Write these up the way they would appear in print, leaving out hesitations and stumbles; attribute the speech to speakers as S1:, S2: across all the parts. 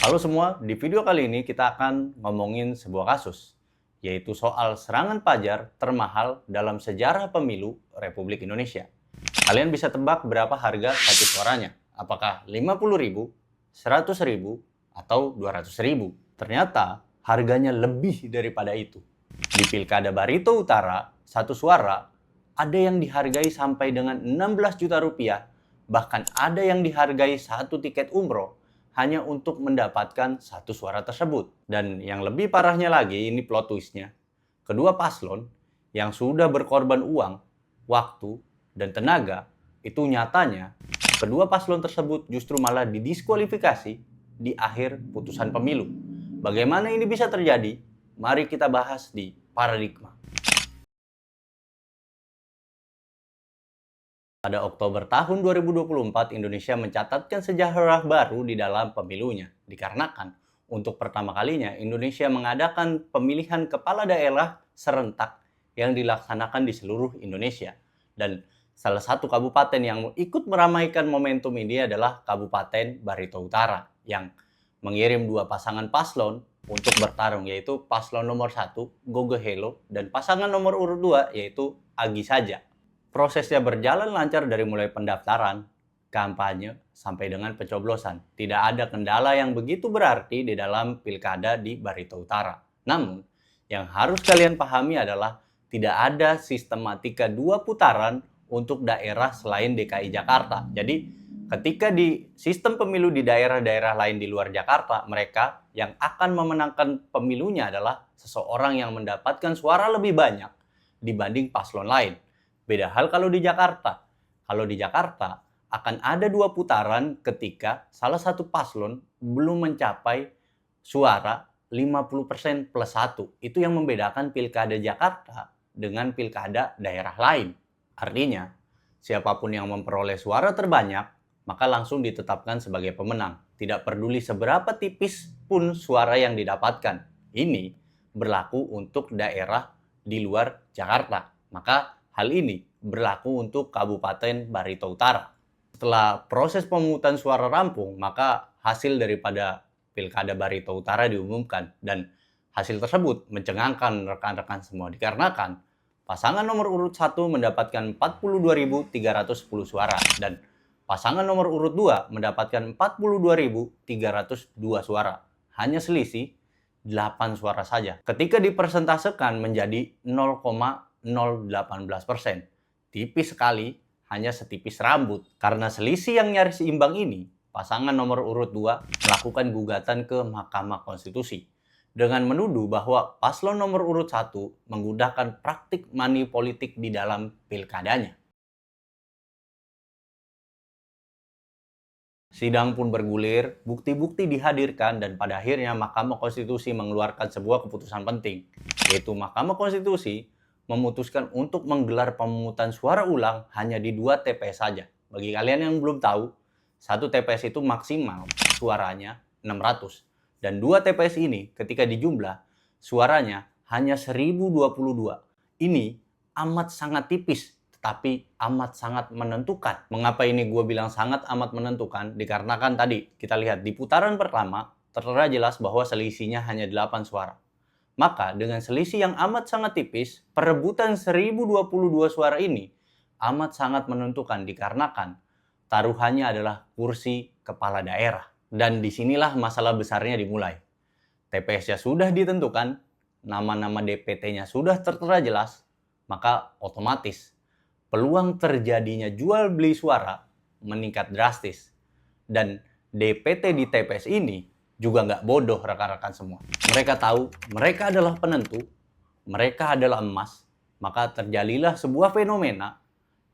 S1: Halo semua, di video kali ini kita akan ngomongin sebuah kasus, yaitu soal serangan pajar termahal dalam sejarah pemilu Republik Indonesia. Kalian bisa tebak berapa harga satu suaranya? Apakah 50.000, 100.000, atau 200.000? Ternyata harganya lebih daripada itu. Di Pilkada Barito Utara, satu suara ada yang dihargai sampai dengan 16 juta rupiah, bahkan ada yang dihargai satu tiket umroh hanya untuk mendapatkan satu suara tersebut. Dan yang lebih parahnya lagi, ini plot twistnya, kedua paslon yang sudah berkorban uang, waktu, dan tenaga, itu nyatanya kedua paslon tersebut justru malah didiskualifikasi di akhir putusan pemilu. Bagaimana ini bisa terjadi? Mari kita bahas di Paradigma. Pada Oktober tahun 2024, Indonesia mencatatkan sejarah baru di dalam pemilunya. Dikarenakan untuk pertama kalinya Indonesia mengadakan pemilihan kepala daerah serentak yang dilaksanakan di seluruh Indonesia. Dan salah satu kabupaten yang ikut meramaikan momentum ini adalah Kabupaten Barito Utara yang mengirim dua pasangan paslon untuk bertarung, yaitu paslon nomor 1 Gogo Helo dan pasangan nomor urut 2 yaitu Agi Saja. Prosesnya berjalan lancar dari mulai pendaftaran, kampanye, sampai dengan pencoblosan. Tidak ada kendala yang begitu berarti di dalam pilkada di Barito Utara. Namun, yang harus kalian pahami adalah tidak ada sistematika dua putaran untuk daerah selain DKI Jakarta. Jadi, ketika di sistem pemilu di daerah-daerah lain di luar Jakarta, mereka yang akan memenangkan pemilunya adalah seseorang yang mendapatkan suara lebih banyak dibanding paslon lain. Beda hal kalau di Jakarta. Kalau di Jakarta akan ada dua putaran ketika salah satu paslon belum mencapai suara 50% plus 1. Itu yang membedakan pilkada Jakarta dengan pilkada daerah lain. Artinya, siapapun yang memperoleh suara terbanyak, maka langsung ditetapkan sebagai pemenang. Tidak peduli seberapa tipis pun suara yang didapatkan. Ini berlaku untuk daerah di luar Jakarta. Maka hal ini berlaku untuk Kabupaten Barito Utara. Setelah proses pemungutan suara rampung, maka hasil daripada Pilkada Barito Utara diumumkan. Dan hasil tersebut mencengangkan rekan-rekan semua dikarenakan pasangan nomor urut 1 mendapatkan 42.310 suara dan pasangan nomor urut 2 mendapatkan 42.302 suara. Hanya selisih 8 suara saja. Ketika dipersentasekan menjadi 0,018%. Tipis sekali, hanya setipis rambut. Karena selisih yang nyaris imbang ini, pasangan nomor urut 2 melakukan gugatan ke Mahkamah Konstitusi dengan menuduh bahwa paslon nomor urut 1 menggunakan praktik money politik di dalam pilkadanya. Sidang pun bergulir, bukti-bukti dihadirkan, dan pada akhirnya Mahkamah Konstitusi mengeluarkan sebuah keputusan penting, yaitu Mahkamah Konstitusi memutuskan untuk menggelar pemungutan suara ulang hanya di 2 TPS saja. Bagi kalian yang belum tahu, satu TPS itu maksimal suaranya 600. Dan 2 TPS ini ketika dijumlah, suaranya hanya 1022. Ini amat sangat tipis, tetapi amat sangat menentukan. Mengapa ini gue bilang sangat amat menentukan? Dikarenakan tadi kita lihat di putaran pertama, tertera jelas bahwa selisihnya hanya 8 suara. Maka dengan selisih yang amat sangat tipis, perebutan 1022 suara ini amat sangat menentukan dikarenakan taruhannya adalah kursi kepala daerah. Dan disinilah masalah besarnya dimulai. TPS-nya sudah ditentukan, nama-nama DPT-nya sudah tertera jelas, maka otomatis peluang terjadinya jual beli suara meningkat drastis. Dan DPT di TPS ini juga nggak bodoh rekan-rekan semua. Mereka tahu mereka adalah penentu, mereka adalah emas, maka terjadilah sebuah fenomena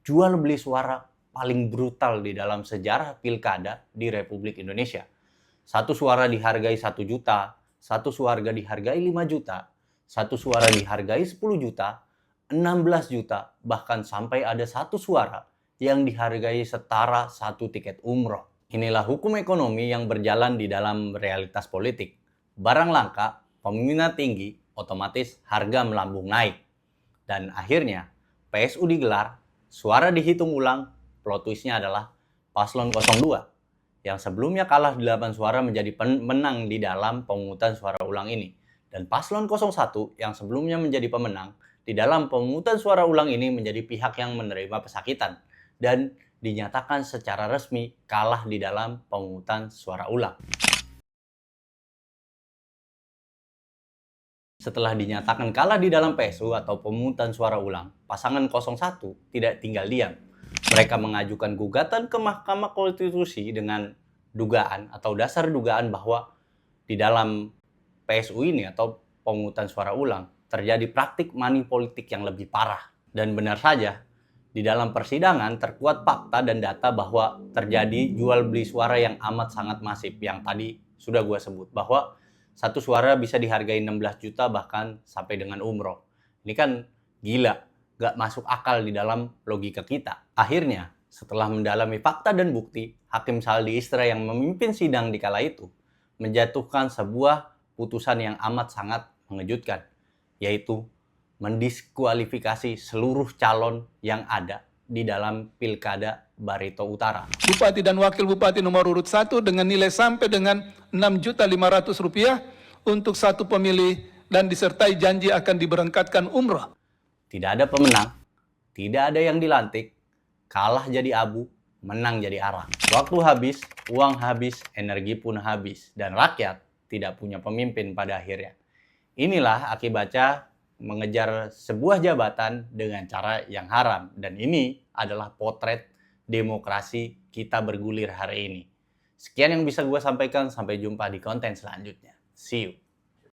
S1: jual beli suara paling brutal di dalam sejarah pilkada di Republik Indonesia. Satu suara dihargai 1 juta, satu suara dihargai 5 juta, satu suara dihargai 10 juta, 16 juta, bahkan sampai ada satu suara yang dihargai setara satu tiket umroh. Inilah hukum ekonomi yang berjalan di dalam realitas politik. Barang langka, peminat tinggi, otomatis harga melambung naik. Dan akhirnya, PSU digelar, suara dihitung ulang, plot twist-nya adalah paslon 02 yang sebelumnya kalah 8 suara menjadi pemenang di dalam pemungutan suara ulang ini. Dan paslon 01 yang sebelumnya menjadi pemenang di dalam pemungutan suara ulang ini menjadi pihak yang menerima pesakitan dan dinyatakan secara resmi kalah di dalam pemungutan suara ulang. Setelah dinyatakan kalah di dalam PSU atau pemungutan suara ulang, pasangan 01 tidak tinggal diam. Mereka mengajukan gugatan ke Mahkamah Konstitusi dengan dugaan atau dasar dugaan bahwa di dalam PSU ini atau pemungutan suara ulang terjadi praktik money politik yang lebih parah. Dan benar saja, di dalam persidangan terkuat fakta dan data bahwa terjadi jual beli suara yang amat sangat masif yang tadi sudah gue sebut, bahwa satu suara bisa dihargai 16 juta bahkan sampai dengan umroh. Ini kan gila, gak masuk akal di dalam logika kita. Akhirnya, setelah mendalami fakta dan bukti, Hakim Saldi Isra yang memimpin sidang di kala itu menjatuhkan sebuah putusan yang amat sangat mengejutkan, yaitu mendiskualifikasi seluruh calon yang ada di dalam Pilkada Barito Utara.
S2: Bupati dan Wakil Bupati nomor urut 1 dengan nilai sampai dengan Rp6.500.000 untuk satu pemilih dan disertai janji akan diberangkatkan umroh.
S1: Tidak ada pemenang, tidak ada yang dilantik, kalah jadi abu, menang jadi arang. Waktu habis, uang habis, energi pun habis, dan rakyat tidak punya pemimpin pada akhirnya. Inilah akibatnya mengejar sebuah jabatan dengan cara yang haram. Dan ini adalah potret demokrasi kita bergulir hari ini. Sekian yang bisa gue sampaikan, sampai jumpa di konten selanjutnya. See you.